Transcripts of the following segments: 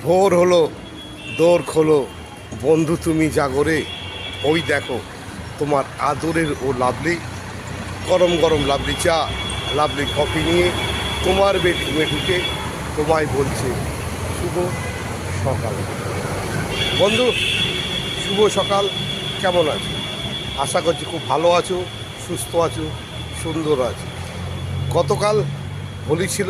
ভোর হলো, দোর খোলো, বন্ধু তুমি জাগরে। ওই দেখো তোমার আদরের ও লাভলি, গরম গরম লাভলি চা, লাভলি কফি নিয়ে তোমার বেডরুমে ঢুকে তোমায় বলছে শুভ সকাল। বন্ধু, শুভ সকাল। কেমন আছো? আশা করছি খুব ভালো আছো, সুস্থ আছো, সুন্দর আছো। গতকাল হোলি ছিল,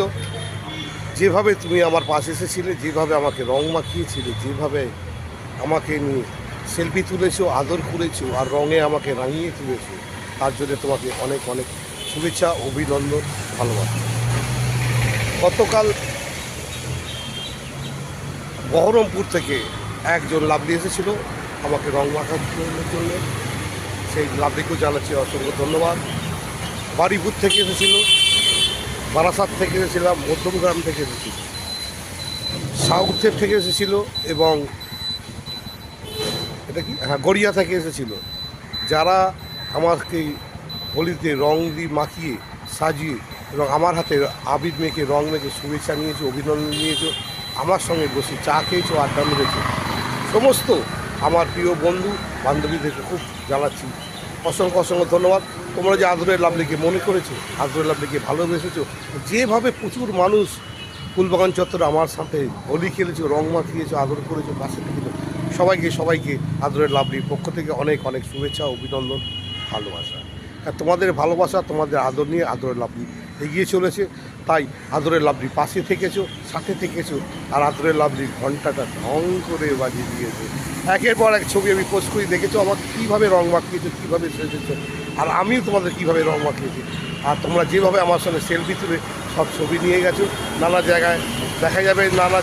যেভাবে তুমি আমার পাশে এসেছিলে, যেভাবে আমাকে রং মাখিয়েছিলে, যেভাবে আমাকে নিয়ে সেলফি তুলেছো, আদর করেছো আর রঙে আমাকে রাঙিয়ে তুলেছো, তার জন্য তোমাকে অনেক অনেক শুভেচ্ছা, অভিনন্দন, ভালোবাসা। গতকাল বহরমপুর থেকে একজন লাভলি এসেছিল আমাকে রং মাখানোর জন্য, সেই লাভলিকেও জানাচ্ছি অসংখ্য ধন্যবাদ। বাড়িপুর থেকে এসেছিল, বারাসাত থেকে এসেছিলাম, মধ্যমগ্রাম থেকে এসেছিল, সাউথের থেকে এসেছিল এবং এটা কি গড়িয়া থেকে এসেছিল। যারা আমাকে হোলিতে রং দিয়ে মাখিয়ে সাজিয়ে এবং আমার হাতে আবির মেখে রং মেখে শুভেচ্ছা নিয়েছো, অভিনন্দন নিয়েছো, আমার সঙ্গে বসে চা খেয়েছো, আড্ডা মেরেছো, সমস্ত আমার প্রিয় বন্ধু বান্ধবীদেরকে খুব জানাচ্ছি অসংখ্য অসংখ্য ধন্যবাদ। তোমরা যে আদরের লাভলিকে মনে করেছো, আদরের লাভলিকে ভালোবেসেছো, যেভাবে প্রচুর মানুষ ফুলবাগান চত্বরে আমার সাথে হোলি খেলেছো, রং মাখিয়েছো, আদর করেছো, পাশে থেকেছো, সবাইকে আদরের লাভলির পক্ষ থেকে অনেক অনেক শুভেচ্ছা, অভিনন্দন, ভালোবাসা। আর তোমাদের ভালোবাসা, তোমাদের আদর নিয়ে আদরের লাভলি এগিয়ে চলেছে। তাই আদরের লাভলি পাশে থেকেছো, সাথে থেকেছো, আর আদরের লাভলির ঘন্টাটা ঢং করে বাজিয়ে দিয়েছে। একের পর এক ছবি আমি পোস্ট করে দেখেছো আমাকে কীভাবে রং মাখিয়েছো, কীভাবে সেজেছো, আর আমিও তোমাদের কীভাবে রং মাখিয়েছি। আর তোমরা যেভাবে আমার সঙ্গে সেলফি তুলে সব ছবি নিয়ে গেছো, নানা জায়গায় দেখা যাবে, নানা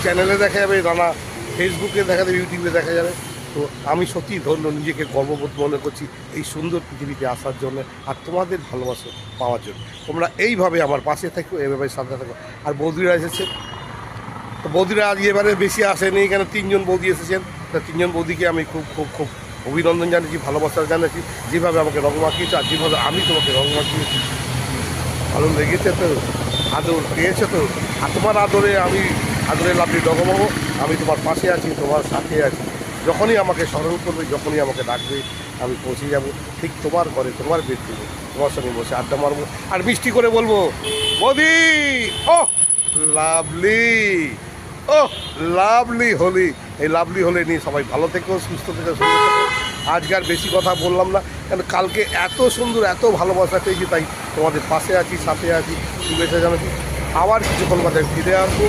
চ্যানেলে দেখা যাবে, নানা ফেসবুকে দেখা যাবে, ইউটিউবে দেখা যাবে। তো আমি সত্যিই ধন্য, নিজেকে গর্ববোধ মনে করছি এই সুন্দর পৃথিবীতে আসার জন্য আর তোমাদের ভালোবাসা পাওয়ার জন্য। তোমরা এইভাবে আমার পাশে থাকো, এভাবে সাথে থাকো। আর বৌদিরা এসেছে, তো বৌদিরা আজ এবারে বেশি আসেনি, এখানে 3জন বৌদি এসেছেন। তা 3জন বৌদিকে আমি খুব খুব খুব অভিনন্দন জানাচ্ছি, ভালোবাসা জানাচ্ছি, যেভাবে আমাকে রং মাখিয়েছে আর যেভাবে আমি তোমাকে রং মাখিয়েছি। ভালো লেগেছে তো? আদর পেয়েছে তো? আর তোমার আদরে আমি আদরের লাভলি ডগমগ, আমি তোমার পাশে আছি, তোমার সাথে আছি। যখনই আমাকে স্মরণ করবে, যখনই আমাকে ডাকবে, আমি পৌঁছে যাব ঠিক তোমার ঘরে, তোমার বেডরুমে, তোমার সঙ্গে বসে আড্ডা মারবো আর মিষ্টি করে বলবো বৌদি ও লাভলি, ও লাভলি হোলি। এই লাভলি হোলি নিয়ে সবাই ভালো থেকো, সুস্থ থেকো, সুন্দর থেকো। আজকে আর বেশি কথা বললাম না, কারণ কালকে এত সুন্দর, এত ভালোবাসা পেয়েছি, তাই তোমাদের পাশে আছি, সাথে আছি, শুভেচ্ছা জানাচ্ছি। আবার কিছুক্ষণ বাদে ফিরে আসবো